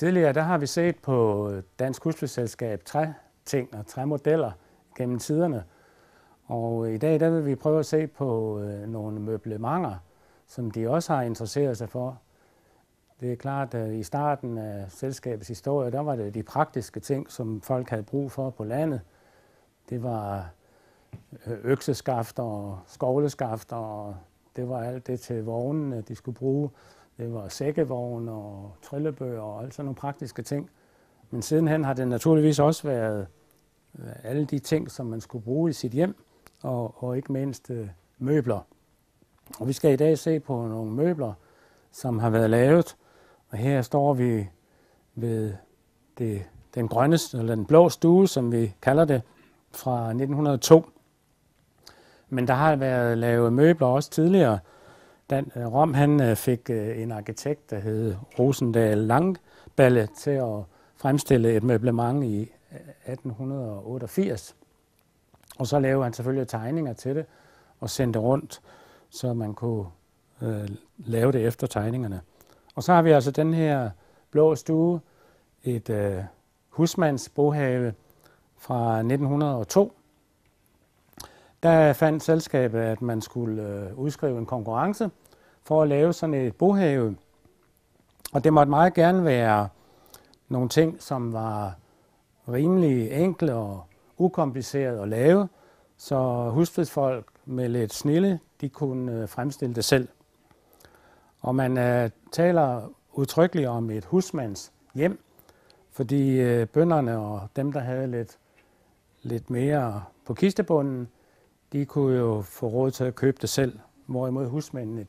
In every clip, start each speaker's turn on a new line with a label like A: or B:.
A: Tidligere der har vi set på Dansk Husflidsselskab træting og træmodeller gennem tiderne. Og i dag der vil vi prøve at se på nogle møblementer, som de også har interesseret sig for. Det er klart, at i starten af selskabets historie, der var det de praktiske ting, som folk havde brug for på landet. Det var økseskafter og skovleskafter, og det var alt det til vognene, de skulle bruge. Det var sækkevogne og trillebøger og alt sådan nogle praktiske ting. Men sidenhen har det naturligvis også været alle de ting, som man skulle bruge i sit hjem, og ikke mindst møbler. Og vi skal i dag se på nogle møbler, som har været lavet. Og her står vi ved den grønne, eller den blå stue, som vi kalder det, fra 1902. Men der har været lavet møbler også tidligere. Rom han fik en arkitekt, der hed Rosendal Langballe, til at fremstille et møblement i 1888. Og så lavede han selvfølgelig tegninger til det og sendte rundt, så man kunne lave det efter tegningerne. Og så har vi altså den her blå stue, et husmandsbohave fra 1902. Der fandt selskabet, at man skulle udskrive en konkurrence for at lave sådan et bohave. Og det måtte meget gerne være nogle ting, som var rimelig enkle og ukomplicerede at lave, så husflidsfolk med lidt snilde, de kunne fremstille det selv. Og man taler udtrykkeligt om et husmands hjem, fordi bønderne og dem, der havde lidt mere på kistebunden, de kunne jo få råd til at købe det selv, hvorimod husmændene,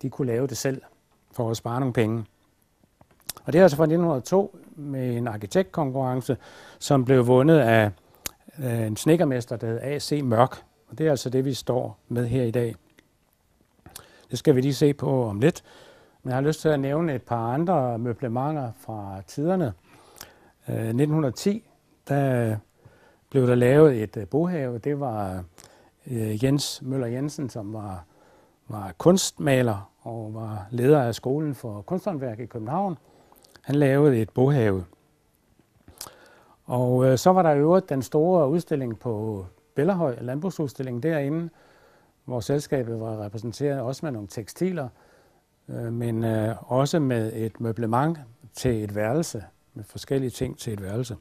A: de kunne lave det selv for at spare nogle penge. Og det er altså fra 1902 med en arkitektkonkurrence, som blev vundet af en snedkermester, der hed A.C. Mørk. Og det er altså det, vi står med her i dag. Det skal vi lige se på om lidt. Men jeg har lyst til at nævne et par andre møblementer fra tiderne. 1910, der blev der lavet et bohave. Det var Jens Møller Jensen, som var kunstmaler og var leder af skolen for kunsthåndværk i København. Han lavede et bohave. Og så var der i øvrigt den store udstilling på Bellerhøj, landbrugsudstillingen derinde, hvor selskabet var repræsenteret også med nogle tekstiler, men også med et møblement til et værelse, med forskellige ting til et værelse.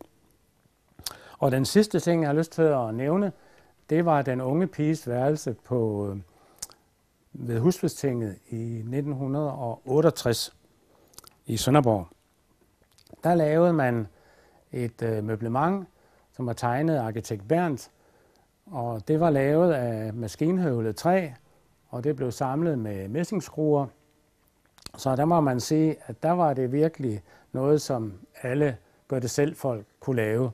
A: Og den sidste ting, jeg har lyst til at nævne, det var den unge piges værelse ved Husflidstinget i 1968 i Sønderborg. Der lavede man et møblement, som var tegnet af arkitekt Berndt, og det var lavet af maskinhøvlet træ, og det blev samlet med messingskruer. Så der må man sige, at der var det virkelig noget, som alle gør-det-selv-folk kunne lave.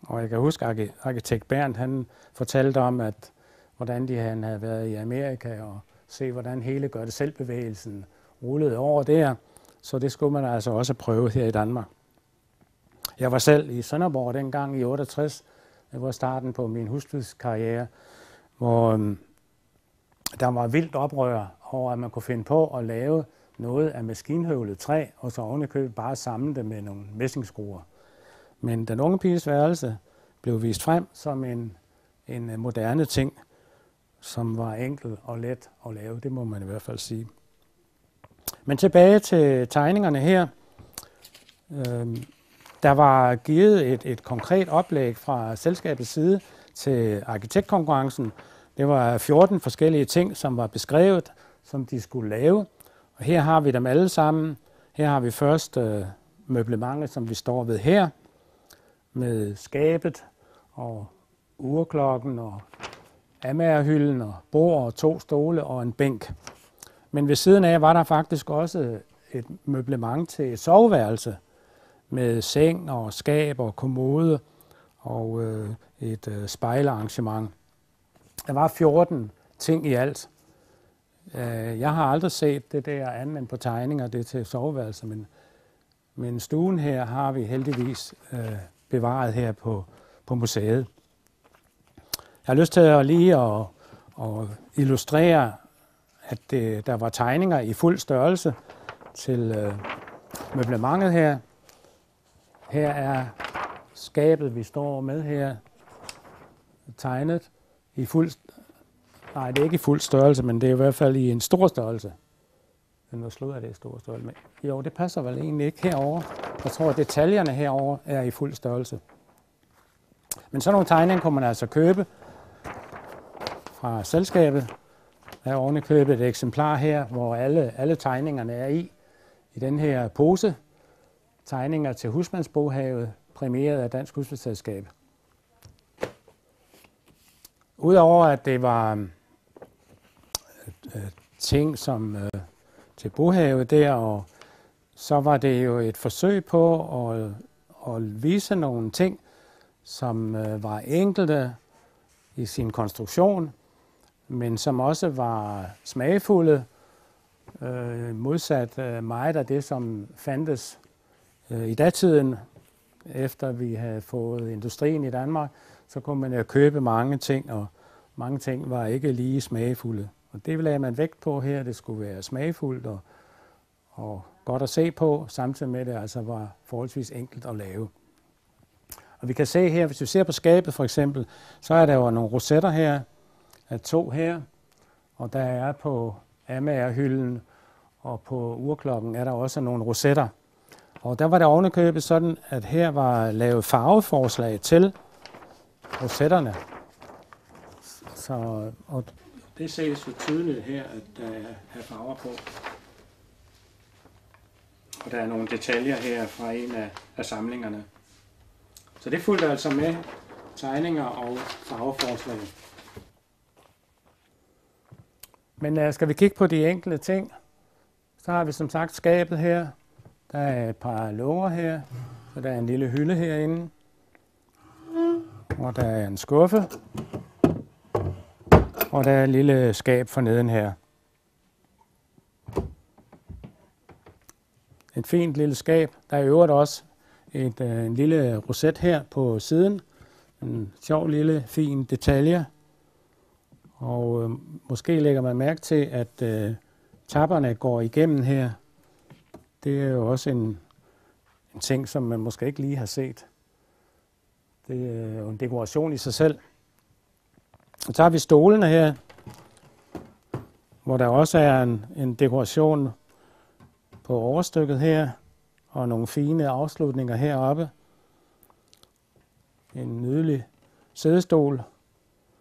A: Og jeg kan huske, at arkitekt Berndt, han fortalte om, hvordan han havde været i Amerika og se, hvordan hele gør-det-selv-bevægelsen rullede over der. Så det skulle man altså også prøve her i Danmark. Jeg var selv i Sønderborg dengang i 68. Det var starten på min husflidskarriere, hvor der var vildt oprør over, at man kunne finde på at lave noget af maskinhøvlet træ, og så ovenikøbet bare samle det med nogle messingskruer. Men den unge piges værelse blev vist frem som en moderne ting, som var enkel og let at lave. Det må man i hvert fald sige. Men tilbage til tegningerne her. Der var givet et konkret oplæg fra selskabets side til arkitektkonkurrencen. Det var 14 forskellige ting, som var beskrevet, som de skulle lave. Og her har vi dem alle sammen. Her har vi først møblementet, som vi står ved her, med skabet og urklokken og amagerhylden og bord og 2 stole og en bænk. Men ved siden af var der faktisk også et møblement til et soveværelse med seng og skab og kommode og et spejlarrangement. Der var 14 ting i alt. Jeg har aldrig set det der andet end på tegninger, det til soveværelse, men stuen her har vi heldigvis bevaret her på museet. Jeg har lyst til at lige at illustrere, at der var tegninger i fuld størrelse til møblementet her. Her er skabet, vi står med her, tegnet i fuld... Nej, det er ikke i fuld størrelse, men det er i hvert fald i en stor størrelse. Men hvor slår det i stor størrelse med? Jo, det passer vel egentlig ikke herover. Jeg tror, at detaljerne herover er i fuld størrelse. Men sådan nogle tegninger kunne man altså købe fra selskabet. Der er ovenikøbet et eksemplar her, hvor alle tegningerne er i den her pose. Tegninger til husmandsbohavet, præmieret af Dansk Husmandsselskab. Udover at det var ting som til bohavet der, og så var det jo et forsøg på at vise nogle ting, som var enkelte i sin konstruktion, men som også var smagfulde, modsat meget af det, som fandtes i datiden, efter vi havde fået industrien i Danmark, så kunne man jo købe mange ting, og mange ting var ikke lige smagfulde. Og det lagde man vægt på her, det skulle være smagfuldt og godt at se på, samtidig med det altså var forholdsvis enkelt at lave. Og vi kan se her, hvis vi ser på skabet for eksempel, så er der jo nogle rosetter her, af 2 her, og der er på amagerhylden og på urklokken er der også nogle rosetter. Og der var det ovenikøbet sådan, at her var lavet farveforslag til rosetterne. Så, og det ses jo tydeligt her, at der er farver på. Og der er nogle detaljer her fra en af samlingerne. Så det fulgte altså med tegninger og farveforslag. Men skal vi kigge på de enkelte ting, så har vi som sagt skabet her. Der er et par låger her, så der er en lille hylde herinde. Og der er en skuffe. Og der er et lille skab for neden her. Et fint lille skab. Der er i øvrigt også en lille roset her på siden. En sjov lille fin detalje. Og måske lægger man mærke til, at tapperne går igennem her. Det er jo også en ting, som man måske ikke lige har set. Det er jo en dekoration i sig selv. Så tager vi stolene her, hvor der også er en dekoration på overstykket her, og nogle fine afslutninger heroppe. En nydelig sædestol,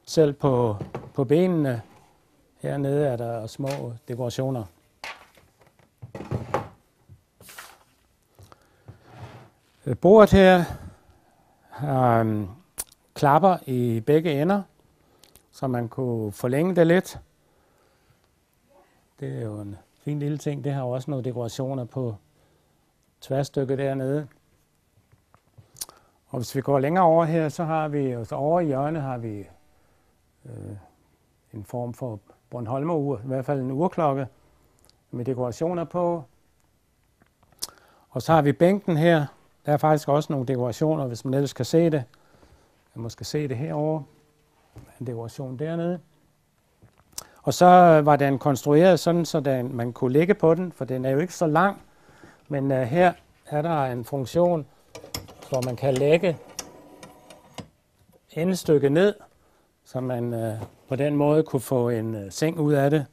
A: selv på benene. Hernede er der små dekorationer. Bordet her har klapper i begge ender, så man kunne forlænge det lidt. Det er jo en fin lille ting. Det har også nogle dekorationer på tværstykket dernede. Og hvis vi går længere over her, så har vi så over i hjørnet har vi en form for Bornholmer-ur, i hvert fald en urklokke med dekorationer på. Og så har vi bænken her. Der er faktisk også nogle dekorationer, hvis man ellers kan se det. Man måske se det herovre. En dekoration dernede. Og så var den konstrueret sådan, så man kunne ligge på den, for den er jo ikke så lang. Men her er der en funktion, hvor man kan lægge endestykket ned, så man på den måde kunne få en seng ud af det.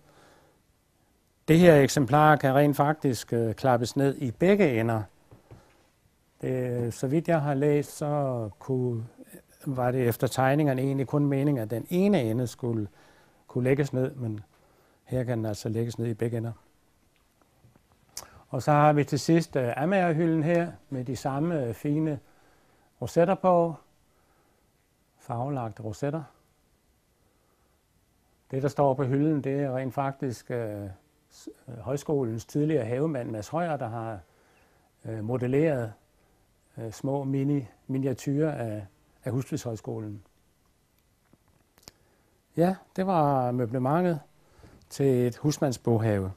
A: Det her eksemplar kan rent faktisk klappes ned i begge ender. Så vidt jeg har læst, så var det efter tegningerne egentlig kun meningen, at den ene ende skulle kunne lægges ned, men her kan den altså lægges ned i begge ender. Og så har vi til sidst amagerhylden her, med de samme fine rosetter på, farvelagte rosetter. Det, der står på hylden, det er rent faktisk højskolens tidligere havemand Mads Højer, der har modelleret små miniatyrer af Husflidshøjskolen. Ja, det var møblementet til et husmandsbohave.